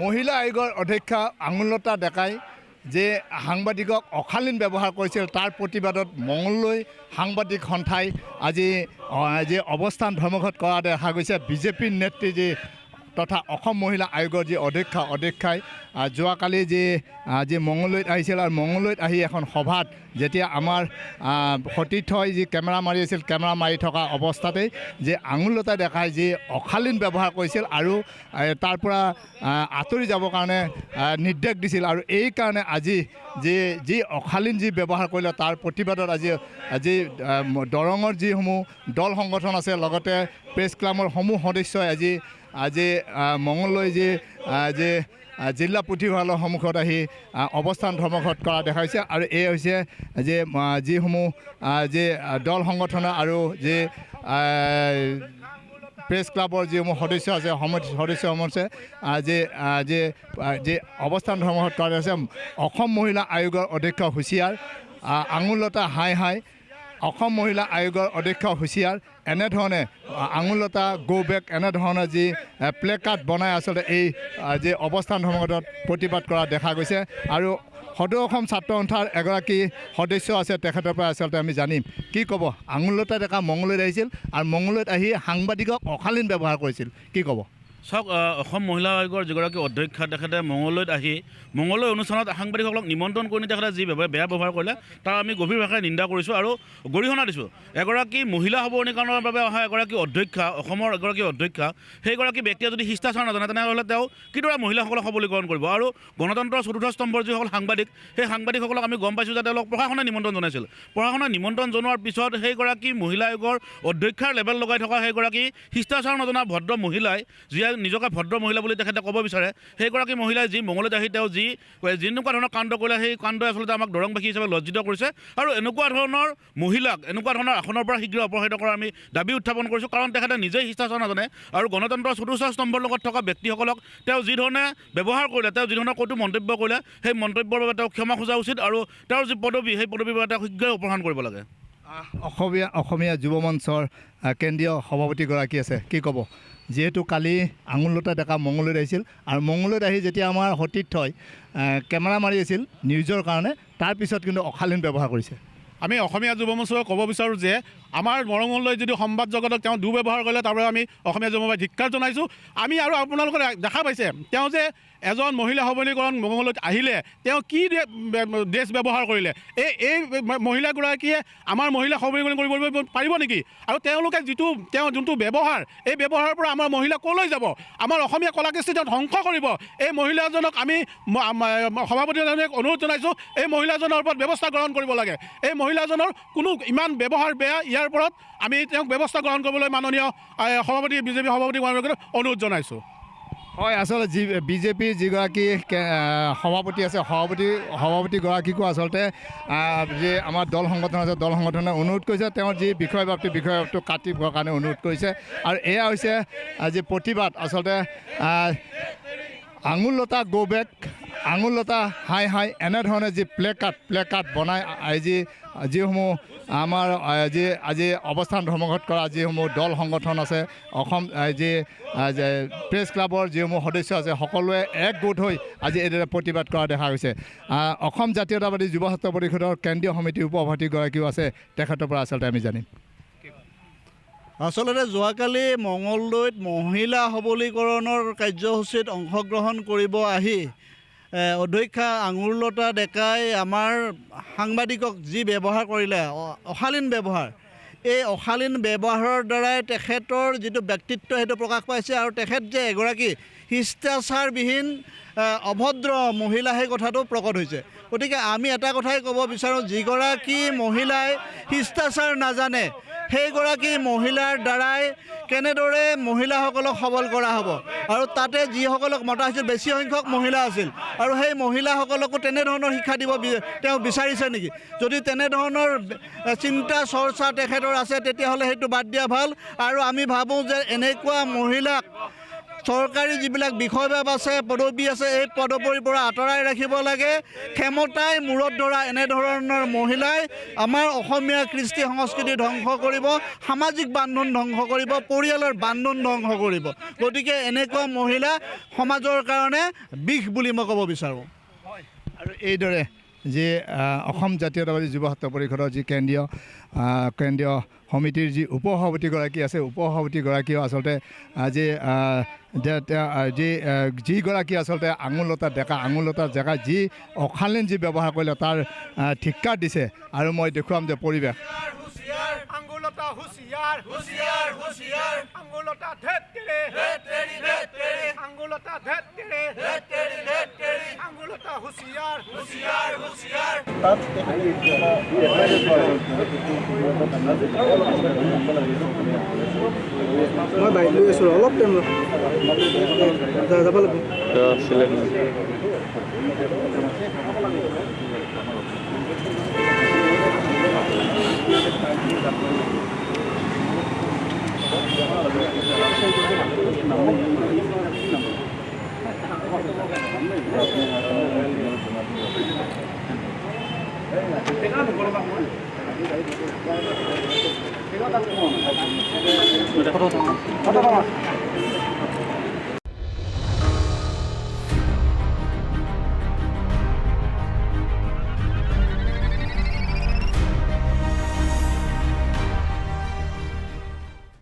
মহিলা আয়োগৰ অধ্যক্ষা আঙুলতা ডেকাই যে সাংবাদিকক অশালীন ব্যৱহাৰ কৰিছিল তাৰ প্ৰতিবাদত মঙলদৈ সাংবাদিক সন্থাই আজি যে অৱস্থান ধৰ্মঘট কৰা দেখা গৈছে। বিজেপিৰ নেত্ৰী যি তথা অসম মহিলা আয়োগৰ যি অধ্যক্ষাই যোৱাকালি যি মঙলদৈত আহিছিল আৰু মঙলদৈত আহি এখন সভাত যেতিয়া আমাৰ সতীৰ্থই যি কেমেৰা মাৰি আছিল, কেমেৰা মাৰি থকা অৱস্থাতেই যে আঙুলতা ডেকাই যি অশালীন ব্যৱহাৰ কৰিছিল আৰু তাৰ পৰা আঁতৰি যাবৰ কাৰণে নিৰ্দেশ দিছিল। আৰু এই কাৰণে আজি যি অশালীন যি ব্যৱহাৰ কৰিলে তাৰ প্ৰতিবাদত আজি দৰঙৰ যিসমূহ দল সংগঠন আছে লগতে প্ৰেছ ক্লাবৰ সমূহ সদস্যই আজি মঙলদৈ যি জিলা পুথিভঁৰালৰ সন্মুখত আহি অৱস্থান ধৰ্মঘট কৰা দেখা গৈছে। আৰু এই হৈছে যে যিসমূহ যি দল সংগঠনৰ আৰু যি প্ৰেছ ক্লাবৰ যিসমূহ সদস্য আছে সদস্যসমূহ আছে যি অৱস্থান ধৰ্মঘট কৰা হৈছে। অসম মহিলা আয়োগৰ অধ্যক্ষ হুঁচিয়াৰ আঙুলতা হাই অসম মহিলা আয়োগৰ অধ্যক্ষ হুঁচিয়াৰ এনেধৰণে আঙুলতা গো বেক এনেধৰণৰ যি প্লে কাৰ্ড বনাই আচলতে এই যি অৱস্থান ধৰ্মঘটত প্ৰতিবাদ কৰা দেখা গৈছে। আৰু সদৌ অসম ছাত্ৰ সন্থাৰ এগৰাকী সদস্য আছে, তেখেতৰ পৰা আচলতে আমি জানিম কি ক'ব। আঙুলতা ডেকা মঙলদৈত আহিছিল আৰু মঙলদৈত আহি সাংবাদিকক অশালীন ব্যৱহাৰ কৰিছিল, কি ক'ব? চাওক, অসম মহিলা আয়োগৰ যিগৰাকী অধ্যক্ষা তেখেতে মঙলদৈত আহি মঙলদৈ অনুষ্ঠানত সাংবাদিকসকলক নিমন্ত্ৰণ কৰি তেখেতে যি বেয়া ব্যৱহাৰ কৰিলে তাৰ আমি গভীৰ ভাষাৰে নিন্দা কৰিছোঁ আৰু গৰিহণা দিছোঁ। এগৰাকী মহিলা সবলীকৰণৰ বাবে অহা এগৰাকী অধ্যক্ষা, অসমৰ এগৰাকী অধ্যক্ষা, সেইগৰাকী ব্যক্তিয়ে যদি শিষ্টাচাৰ নাজানে তেনেহ'লে তেওঁ কিদৰে মহিলাসকলক সবলীকৰণ কৰিব? আৰু গণতন্ত্ৰৰ চতুৰ্থ স্তম্ভৰ যিসকল সাংবাদিক, সেই সাংবাদিকসকলক আমি গম পাইছোঁ যে তেওঁলোক প্ৰশাসনে নিমন্ত্ৰণ জনাইছিল। প্ৰশাসনে নিমন্ত্ৰণ জনোৱাৰ পিছত সেইগৰাকী মহিলা আয়োগৰ অধ্যক্ষাৰ লেবেল লগাই থকা সেইগৰাকী শিষ্টাচাৰ নজনা ভদ্ৰ মহিলাই যিয়ে নিজকে ভদ্ৰ মহিলা বুলি তেখেতে ক'ব বিচাৰে, সেইগৰাকী মহিলাই যি মঙলদৈত আহি তেওঁ যেনেকুৱা ধৰণৰ কাণ্ড কৰিলে সেই কাণ্ডই আচলতে আমাক দৰংবাসী হিচাপে লজ্জিত কৰিছে। আৰু এনেকুৱা ধৰণৰ মহিলাক এনেকুৱা ধৰণৰ আসনৰ পৰা শীঘ্ৰে অপসাৰিত কৰাৰ আমি দাবী উত্থাপন কৰিছোঁ। কাৰণ তেখেতে নিজেই শিষ্টাচাৰ নাজানে আৰু গণতন্ত্ৰৰ চতুৰ্থ স্তম্ভৰ লগত থকা ব্যক্তিসকলক তেওঁ যি ধৰণে ব্যৱহাৰ কৰিলে, তেওঁ যি ধৰণৰ কটু মন্তব্য কৰিলে, সেই মন্তব্যৰ বাবে তেওঁ ক্ষমা খোজা উচিত আৰু তেওঁৰ যি পদবী সেই পদবীৰ বাবে তেওঁক শীঘ্ৰে অপসাৰণ কৰিব লাগে। অসমীয়া যুৱ মঞ্চৰ কেন্দ্ৰীয় সভাপতিগৰাকী আছে, কি ক'ব? যিহেতু কালি আঙুলতা ডেকা মঙলদৈত আহিছিল আৰু মঙলদৈত আহি যেতিয়া আমাৰ সতীৰ্থই কেমেৰা মাৰি আছিল নিউজৰ কাৰণে, তাৰপিছত কিন্তু অশালীন ব্যৱহাৰ কৰিছে। আমি অসমীয়া যুৱ মঞ্চই ক'ব বিচাৰোঁ যে আমাৰ মঙলদৈত যদি সংবাদ জগতক তেওঁ দুৰ্ব্যৱহাৰ কৰিলে তাৰ বাবে আমি অসমীয়া যুৱ মঞ্চই ধিক্কাৰ জনাইছোঁ। আমি আৰু আপোনালোকে দেখা পাইছে তেওঁ যে এজন মহিলা সবলীকৰণ মঙলদৈত আহিলে তেওঁ কি ড্ৰেছ ব্যৱহাৰ কৰিলে। এই মহিলাগৰাকীয়ে আমাৰ মহিলা সবলীকৰণ কৰিব পাৰিব নেকি? আৰু তেওঁলোকে যোনটো ব্যৱহাৰ, এই ব্যৱহাৰৰ পৰা আমাৰ মহিলা ক'লৈ যাব? আমাৰ অসমীয়া কলা কৃষ্টি তেওঁ ধ্বংস কৰিব। এই মহিলাজনক আমি সভাপতিজনক অনুৰোধ জনাইছোঁ, এই মহিলাজনৰ ওপৰত ব্যৱস্থা গ্ৰহণ কৰিব লাগে। এই মহিলাজনৰ কোনো ইমান ব্যৱহাৰ বেয়া, ইয়াৰ ওপৰত আমি তেওঁক ব্যৱস্থা গ্ৰহণ কৰিবলৈ মাননীয় সভাপতি বিজেপি সভাপতি অনুৰোধ জনাইছোঁ। হয়, আচলতে বিজেপিৰ যিগৰাকী সভাপতি আছে, সভাপতিগৰাকীকো আচলতে যি আমাৰ দল সংগঠন আছে, দল সংগঠনে অনুৰোধ কৰিছে তেওঁৰ যি বিষয়বস্তু কাটিবৰ কাৰণে অনুৰোধ কৰিছে। আৰু এয়া হৈছে যি প্ৰতিবাদ আচলতে আঙুলতা গো বেক, আঙুলতা হাই এনেধৰণে যি প্লে কাৰ্ড বনাই যিসমূহ আমাৰ আজি অৱস্থান ধৰ্মঘট কৰা যিসমূহ দল সংগঠন আছে, অসম যি প্ৰেছ ক্লাবৰ যিসমূহ সদস্য আছে, সকলোৱে একগোট হৈ আজি এইদৰে প্ৰতিবাদ কৰা দেখা গৈছে। অসম জাতীয়তাবাদী যুৱ ছাত্ৰ পৰিষদৰ কেন্দ্ৰীয় সমিতিৰ উপসভাপতিগৰাকীও আছে, তেখেতৰ পৰা আচলতে আমি জানিম। আচলতে যোৱাকালি মঙলদৈত মহিলা সবলীকৰণৰ কাৰ্যসূচীত অংশগ্ৰহণ কৰিব আহি অধ্যক্ষা আঙুলতা ডেকাই আমাৰ সাংবাদিকক যি ব্যৱহাৰ কৰিলে, অশালীন ব্যৱহাৰ, এই অশালীন ব্যৱহাৰৰ দ্বাৰাই তেখেতৰ যিটো ব্যক্তিত্ব সেইটো প্ৰকাশ পাইছে। আৰু তেখেত যে এগৰাকী শিষ্টাচাৰবিহীন অভদ্ৰ মহিলা সেই কথাটো প্ৰকট হৈছে। গতিকে আমি এটা কথাই ক'ব বিচাৰোঁ, যিগৰাকী মহিলাই শিষ্টাচাৰ নাজানে সেইগৰাকী মহিলাৰ দ্বাৰাই কেনেদৰে মহিলাসকলক সবল কৰা হ'ব? আৰু তাতে যিসকলক মতা হৈছিল বেছি সংখ্যক মহিলা আছিল, আৰু সেই মহিলাসকলকো তেনেধৰণৰ শিক্ষা দিব তেওঁ বিচাৰিছে নেকি? যদি তেনেধৰণৰ চিন্তা চৰ্চা তেখেতৰ আছে তেতিয়াহ'লে সেইটো বাদ দিয়া ভাল। আৰু আমি ভাবোঁ যে এনেকুৱা মহিলাক চৰকাৰী যিবিলাক বিষয়বাব আছে পদবী আছে এই পদবীৰ পৰা আঁতৰাই ৰাখিব লাগে ক্ষমতাই মূৰত ধৰা এনেধৰণৰ মহিলাই আমাৰ অসমীয়া কৃষ্টি সংস্কৃতি ধ্বংস কৰিব সামাজিক বান্ধোন ধ্বংস কৰিব পৰিয়ালৰ বান্ধোন ধ্বংস কৰিব গতিকে এনেকুৱা মহিলা সমাজৰ কাৰণে বিষ বুলি মই ক'ব বিচাৰোঁ আৰু এইদৰে যে অসম জাতীয়তাবাদী যুৱ ছাত্ৰ পৰিষদৰ যি কেন্দ্ৰীয় সমিতিৰ যি উপসভাপতিগৰাকী আছে উপসভাপতিগৰাকীও আচলতে যিগৰাকী আচলতে আঙুলতা ডেকা যি অশালীন যি ব্যৱহাৰ কৰিলে তাৰ ধিক্কাৰ দিছে আৰু মই দেখুৱাম যে পৰিৱেশ আঙুলতা হুঁচিয়াৰ হুঁচিয়াৰ হুঁচিয়াৰ আঙুলতা ধেত তেৰে আঙুলতা ধেত তেৰে আঙুলতা হুঁচিয়াৰ হুঁচিয়াৰ হুঁচিয়াৰ মই বাইক লৈ আছোঁ অলপ টাইম যাব লাগিব